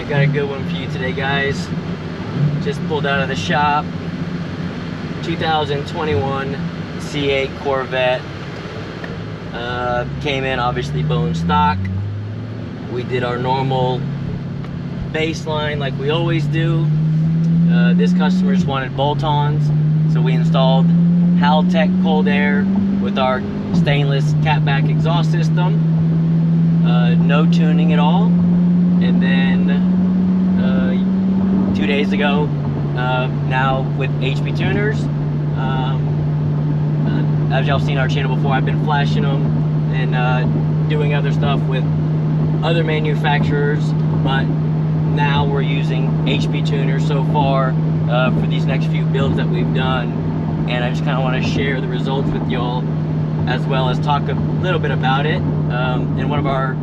got a good one for you today, guys. Just pulled out of the shop. 2021 C8 Corvette. Came in obviously bone stock. We did our normal baseline like we always do. This customer just wanted bolt-ons, so we installed Haltech cold air with our stainless catback exhaust system. No tuning at all. And then 2 days ago, now with HP tuners, as y'all seen our channel before, I've been flashing them and doing other stuff with other manufacturers, but now we're using HP tuners so far for these next few builds that we've done, and I just kind of want to share the results with y'all, as well as talk a little bit about it. In one of our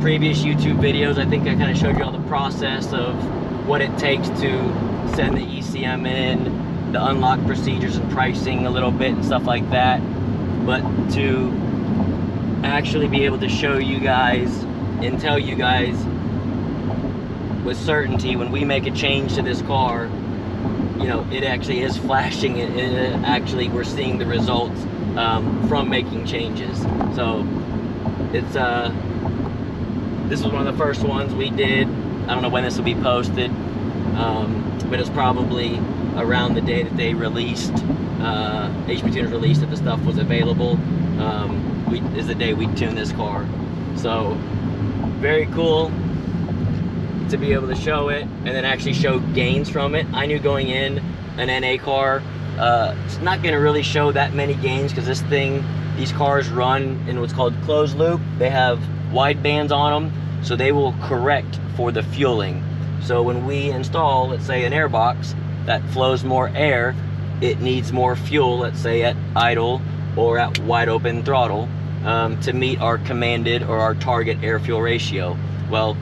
previous YouTube videos, I think I kind of showed you all the process of what it takes to send the ECM in, the unlock procedures and pricing a little bit and stuff like that. But to actually be able to show you guys and tell you guys with certainty when we make a change to this car, you know, it actually is flashing, and actually we're seeing the results from making changes. So it's this was one of the first ones we did. I don't know when this will be posted, but it's probably around the day that they released, HP Tuners released that the stuff was available. Is the day we tuned this car. So very cool to be able to show it and then actually show gains from it. I knew going in an NA car, it's not going to really show that many gains, because these cars run in what's called closed loop. They have wide bands on them, so they will correct for the fueling. So when we install, let's say, an air box that flows more air, it needs more fuel, let's say at idle or at wide open throttle, to meet our commanded or our target air fuel ratio. Well,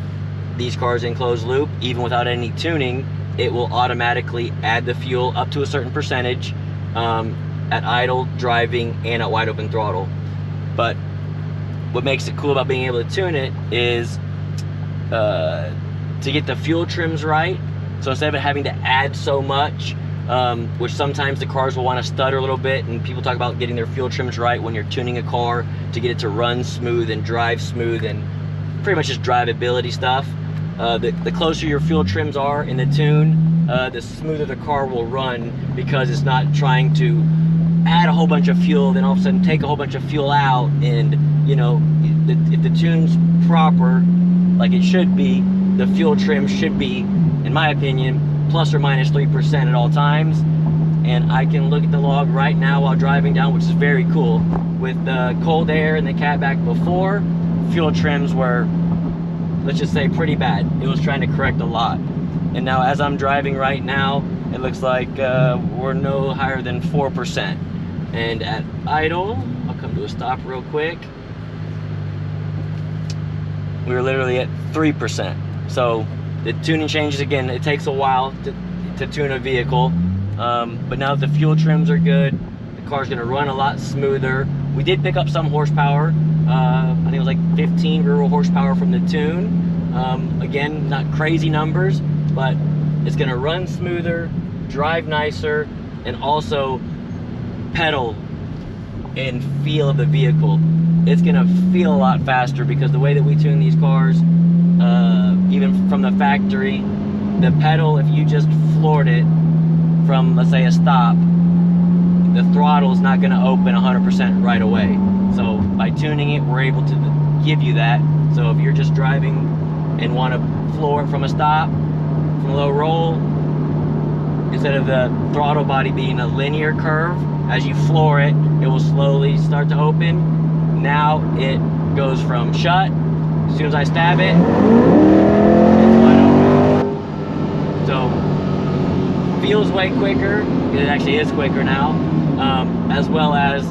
these cars in closed loop, even without any tuning, it will automatically add the fuel up to a certain percentage at idle, driving, and at wide open throttle. But what makes it cool about being able to tune it is to get the fuel trims right. So instead of having to add so much, which sometimes the cars will want to stutter a little bit, and people talk about getting their fuel trims right when you're tuning a car to get it to run smooth and drive smooth and pretty much just drivability stuff. The closer your fuel trims are in the tune, the smoother the car will run, because it's not trying to add a whole bunch of fuel, then all of a sudden take a whole bunch of fuel out. And you know, if the tune's proper, like it should be, the fuel trim should be, in my opinion, plus or minus 3% at all times. And I can look at the log right now while driving down, which is very cool. With the cold air and the catback before, fuel trims were, let's just say, pretty bad. It was trying to correct a lot. And now as I'm driving right now, it looks like we're no higher than 4%. And at idle, I'll come to a stop real quick, we were literally at 3%. So the tuning changes, again, it takes a while to tune a vehicle, but now that the fuel trims are good, the car's going to run a lot smoother. We did pick up some horsepower. I think it was like 15 rear horsepower from the tune. Again, not crazy numbers, but it's going to run smoother, drive nicer, and also pedal and feel of the vehicle. It's going to feel a lot faster, because the way that we tune these cars, even from the factory, the pedal, if you just floored it from, let's say, a stop, the throttle is not going to open 100% right away. So by tuning it, we're able to give you that. So if you're just driving and want to floor it from a stop, from a low roll, instead of the throttle body being a linear curve, as you floor it, it will slowly start to open. Now it goes from shut. As soon as I stab it, it's wide open. So feels way quicker. It actually is quicker now, as well as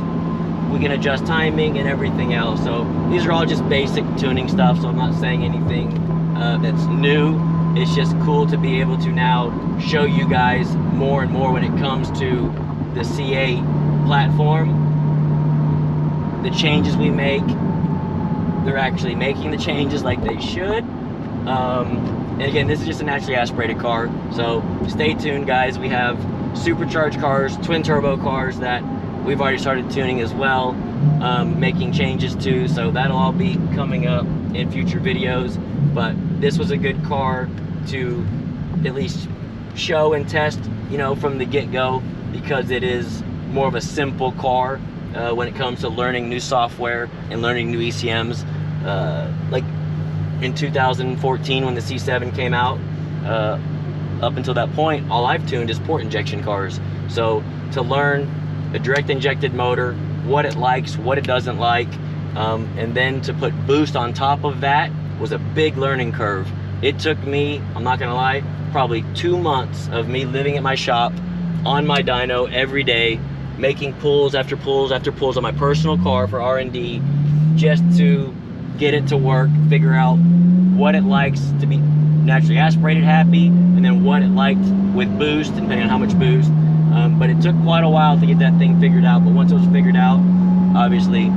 we can adjust timing and everything else. So these are all just basic tuning stuff, so I'm not saying anything that's new. It's just cool to be able to now show you guys more and more when it comes to the C8 platform. The changes we make, they're actually making the changes like they should, And again, this is just a naturally aspirated car, so stay tuned, guys. We have supercharged cars, twin turbo cars that we've already started tuning as well, making changes to, so that'll all be coming up in future videos. But this was a good car to at least show and test, you know, from the get-go, because it is more of a simple car when it comes to learning new software and learning new ECMs. Like in 2014 when the C7 came out, up until that point, all I've tuned is port injection cars. So to learn a direct injected motor, what it likes, what it doesn't like, and then to put boost on top of that was a big learning curve. It took me, I'm not gonna lie, probably 2 months of me living at my shop on my dyno every day, making pulls after pulls after pulls on my personal car for R&D, just to get it to work, figure out what it likes to be naturally aspirated happy, and then what it liked with boost, depending on how much boost. But it took quite a while to get that thing figured out. But once it was figured out, obviously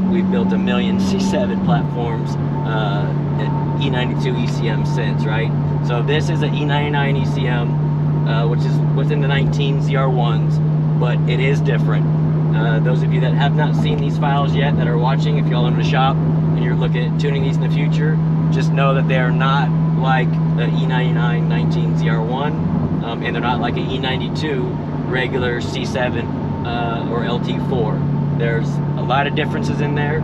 we've built a million C7 platforms at E92 ECM since, right? So this is an E99 ECM, which is within the 19 ZR1s, but it is different. Those of you that have not seen these files yet that are watching, if y'all in the shop and you're looking at tuning these in the future, just know that they are not like the E99 19 ZR1, and they're not like an E92 regular C7 or LT4. There's a lot of differences in there,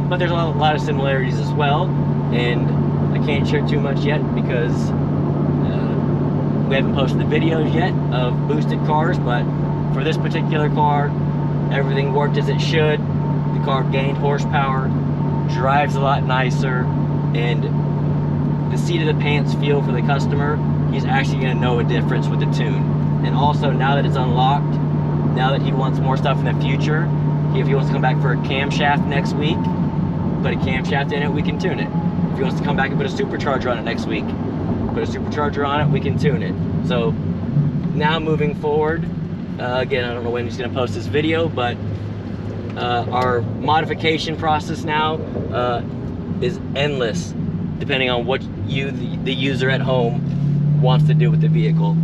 but there's a lot of similarities as well, and I can't share too much yet because we haven't posted the videos yet of boosted cars. But for this particular car, everything worked as it should. The car gained horsepower, drives a lot nicer, and the seat of the pants feel for the customer, he's actually going to know a difference with the tune. And also, now that it's unlocked, now that he wants more stuff in the future, if he wants to come back for a camshaft next week, put a camshaft in it, we can tune it. If he wants to come back and put a supercharger on it next week, put a supercharger on it, we can tune it. So now moving forward, again, I don't know when he's going to post this video, but our modification process now is endless, depending on what you, the user at home, wants to do with the vehicle.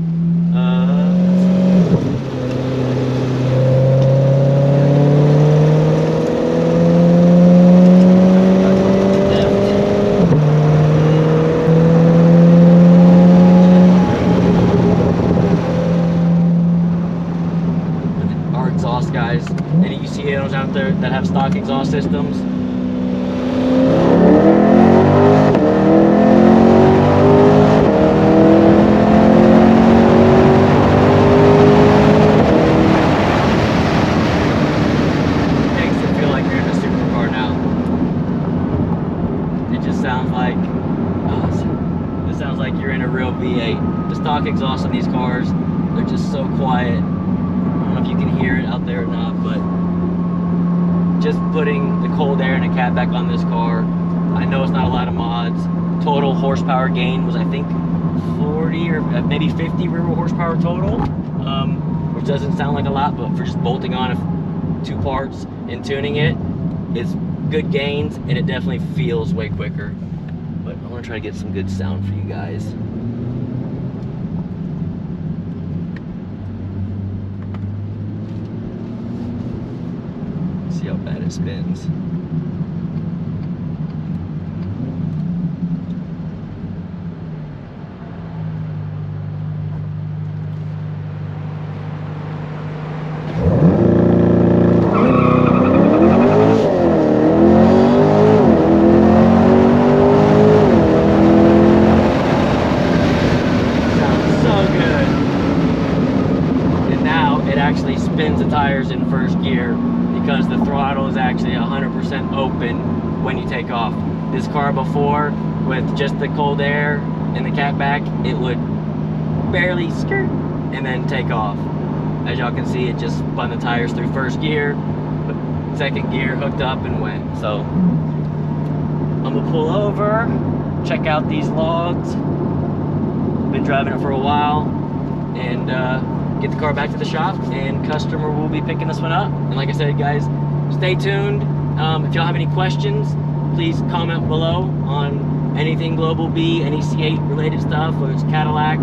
Our exhaust, guys. Any UCAOs out there that have stock exhaust systems? Exhaust on these cars, they're just so quiet. I don't know if you can hear it out there or not, but just putting the cold air and a cat back on this car, I know it's not a lot of mods. Total horsepower gain was, I think, 40 or maybe 50 rear wheel horsepower total, which doesn't sound like a lot, but for just bolting on two parts and tuning it, it's good gains, and it definitely feels way quicker. But I want to try to get some good sound for you guys. See how bad it spins. Spins the tires in first gear because the throttle is actually 100% open when you take off. This car before, with just the cold air and the cat back, it would barely skirt and then take off. As y'all can see, it just spun the tires through first gear, but second gear hooked up and went. So I'm gonna pull over, check out these logs. Been driving it for a while, and get the car back to the shop, and customer will be picking this one up. And like I said, guys, stay tuned. If y'all have any questions, please comment below on anything Global B, any C8 related stuff, whether it's Cadillac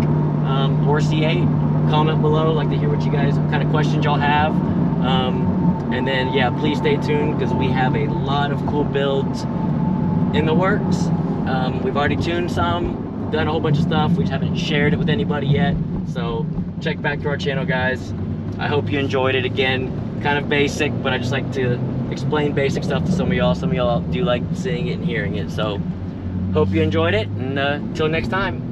or C8, comment below. I'd like to hear what you guys, what kind of questions y'all have. And then, yeah, please stay tuned because we have a lot of cool builds in the works. We've already tuned some, done a whole bunch of stuff. We just haven't shared it with anybody yet. So check back to our channel, guys. I hope you enjoyed it. Again, kind of basic, but I just like to explain basic stuff to some of y'all. Some of y'all do like seeing it and hearing it. So hope you enjoyed it, and until next time.